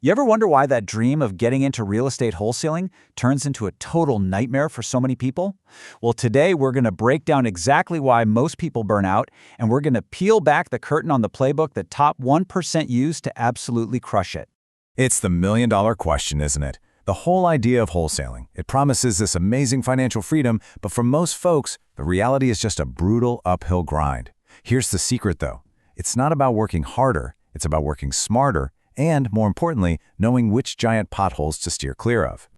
You ever wonder why that dream of getting into real estate wholesaling turns into a total nightmare for so many people? Well, today we're going to break down exactly why most people burn out, and we're going to peel back the curtain on the playbook that top 1% use to absolutely crush it. It's the million-dollar question, isn't it? The whole idea of wholesaling. It promises this amazing financial freedom, but for most folks, the reality is just a brutal uphill grind. Here's the secret, though. It's not about working harder, it's about working smarter, and, more importantly, knowing which giant potholes to steer clear of.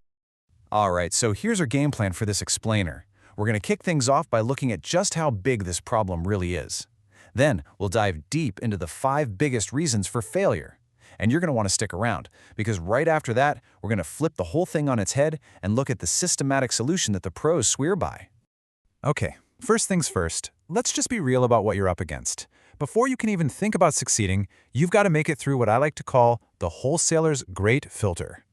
All right, so here's our game plan for this explainer. We're going to kick things off by looking at just how big this problem really is. Then, we'll dive deep into the 5 biggest reasons for failure. And you're going to want to stick around, because right after that, we're going to flip the whole thing on its head and look at the systematic solution that the pros swear by. Okay, first things first, let's just be real about what you're up against. Before you can even think about succeeding, you've got to make it through what I like to call the wholesaler's great filter.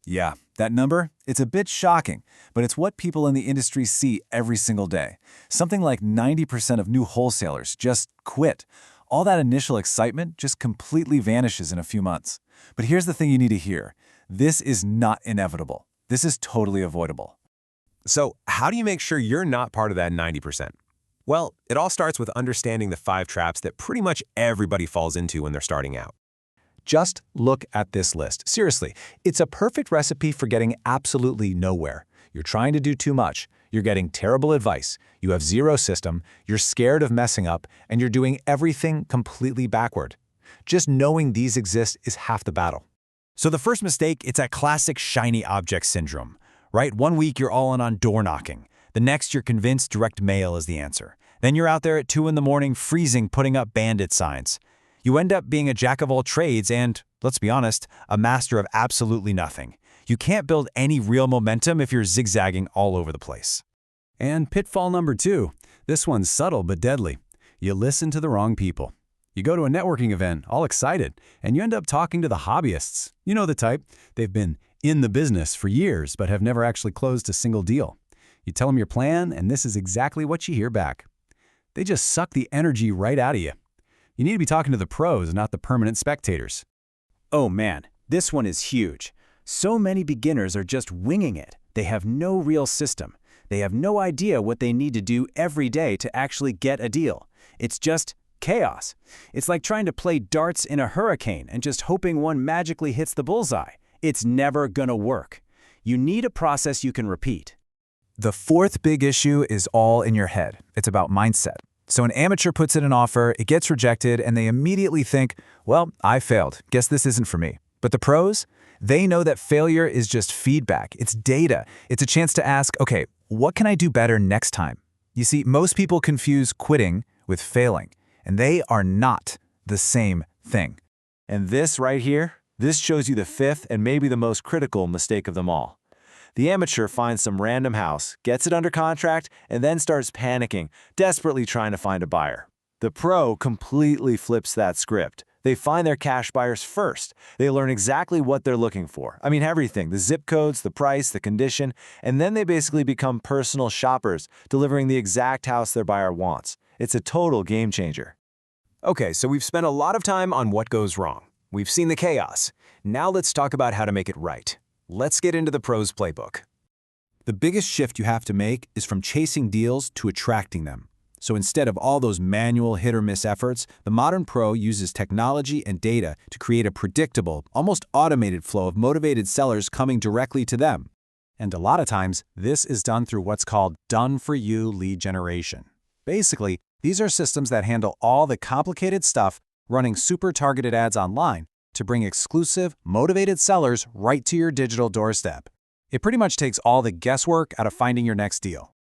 Yeah, that number, it's a bit shocking, but it's what people in the industry see every single day. Something like 90% of new wholesalers just quit. All that initial excitement just completely vanishes in a few months. But here's the thing you need to hear. This is not inevitable. This is totally avoidable. So how do you make sure you're not part of that 90%? Well, it all starts with understanding the 5 traps that pretty much everybody falls into when they're starting out. Just look at this list. Seriously, it's a perfect recipe for getting absolutely nowhere. You're trying to do too much. You're getting terrible advice. You have zero system. You're scared of messing up, and you're doing everything completely backward. Just knowing these exist is half the battle. So the first mistake, it's that classic shiny object syndrome, right? One week you're all in on door knocking. The next you're convinced direct mail is the answer. Then you're out there at 2 in the morning freezing putting up bandit signs. You end up being a jack of all trades and, let's be honest, a master of absolutely nothing. You can't build any real momentum if you're zigzagging all over the place. And pitfall number 2. This one's subtle but deadly. You listen to the wrong people. You go to a networking event, all excited, and you end up talking to the hobbyists. You know the type. They've been in the business for years but have never actually closed a single deal. You tell them your plan, and this is exactly what you hear back. They just suck the energy right out of you. You need to be talking to the pros, not the permanent spectators. Oh man, this one is huge. So many beginners are just winging it. They have no real system. They have no idea what they need to do every day to actually get a deal. It's just chaos. It's like trying to play darts in a hurricane and just hoping one magically hits the bullseye. It's never gonna work. You need a process you can repeat. The 4th big issue is all in your head. It's about mindset. So an amateur puts in an offer, it gets rejected, and they immediately think, well, I failed. Guess this isn't for me. But the pros, they know that failure is just feedback. It's data. It's a chance to ask, okay, what can I do better next time? You see, most people confuse quitting with failing, and they are not the same thing. And this right here, this shows you the 5th and maybe the most critical mistake of them all. The amateur finds some random house, gets it under contract, and then starts panicking, desperately trying to find a buyer. The pro completely flips that script. They find their cash buyers first. They learn exactly what they're looking for. I mean, everything, the zip codes, the price, the condition, and then they basically become personal shoppers, delivering the exact house their buyer wants. It's a total game changer. Okay, so we've spent a lot of time on what goes wrong. We've seen the chaos. Now let's talk about how to make it right. Let's get into the pros playbook. The biggest shift you have to make is from chasing deals to attracting them. So instead of all those manual hit-or-miss efforts, the modern pro uses technology and data to create a predictable, almost automated flow of motivated sellers coming directly to them. And a lot of times, this is done through what's called done-for-you lead generation. Basically, these are systems that handle all the complicated stuff, running super targeted ads online to bring exclusive, motivated sellers right to your digital doorstep. It pretty much takes all the guesswork out of finding your next deal.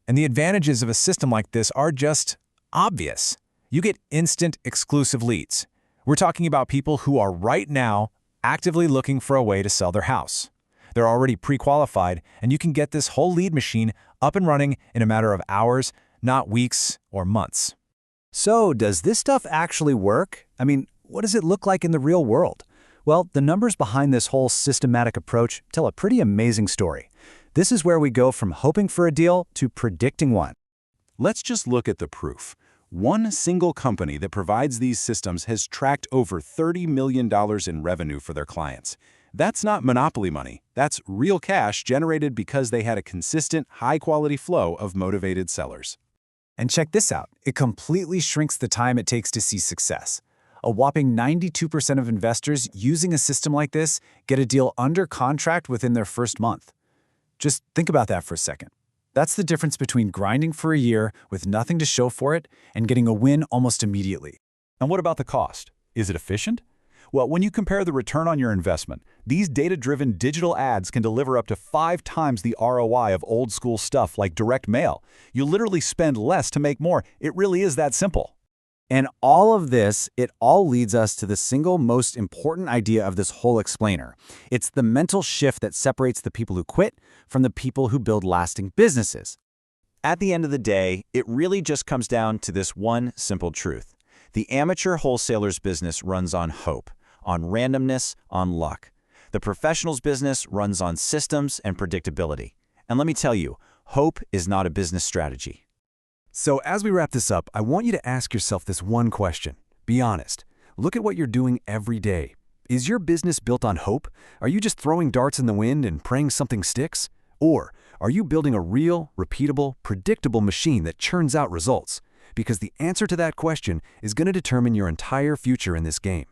And the advantages of a system like this are just obvious. You get instant exclusive leads. We're talking about people who are right now actively looking for a way to sell their house. They're already pre-qualified, and you can get this whole lead machine up and running in a matter of hours, not weeks or months. So does this stuff actually work? I mean, what does it look like in the real world? Well, the numbers behind this whole systematic approach tell a pretty amazing story. This is where we go from hoping for a deal to predicting one. Let's just look at the proof. One single company that provides these systems has tracked over $30 million in revenue for their clients. That's not monopoly money. That's real cash generated because they had a consistent, high-quality flow of motivated sellers. And check this out. It completely shrinks the time it takes to see success. A whopping 92% of investors using a system like this get a deal under contract within their first month. Just think about that for a second. That's the difference between grinding for a year with nothing to show for it and getting a win almost immediately. And what about the cost? Is it efficient? Well, when you compare the return on your investment, these data-driven digital ads can deliver up to 5 times the ROI of old-school stuff like direct mail. You literally spend less to make more. It really is that simple. And all of this, it all leads us to the single most important idea of this whole explainer. It's the mental shift that separates the people who quit from the people who build lasting businesses. At the end of the day, it really just comes down to this one simple truth. The amateur wholesaler's business runs on hope, on randomness, on luck. The professional's business runs on systems and predictability. And let me tell you, hope is not a business strategy. So as we wrap this up, I want you to ask yourself this one question. Be honest. Look at what you're doing every day. Is your business built on hope? Are you just throwing darts in the wind and praying something sticks? Or are you building a real, repeatable, predictable machine that churns out results? Because the answer to that question is going to determine your entire future in this game.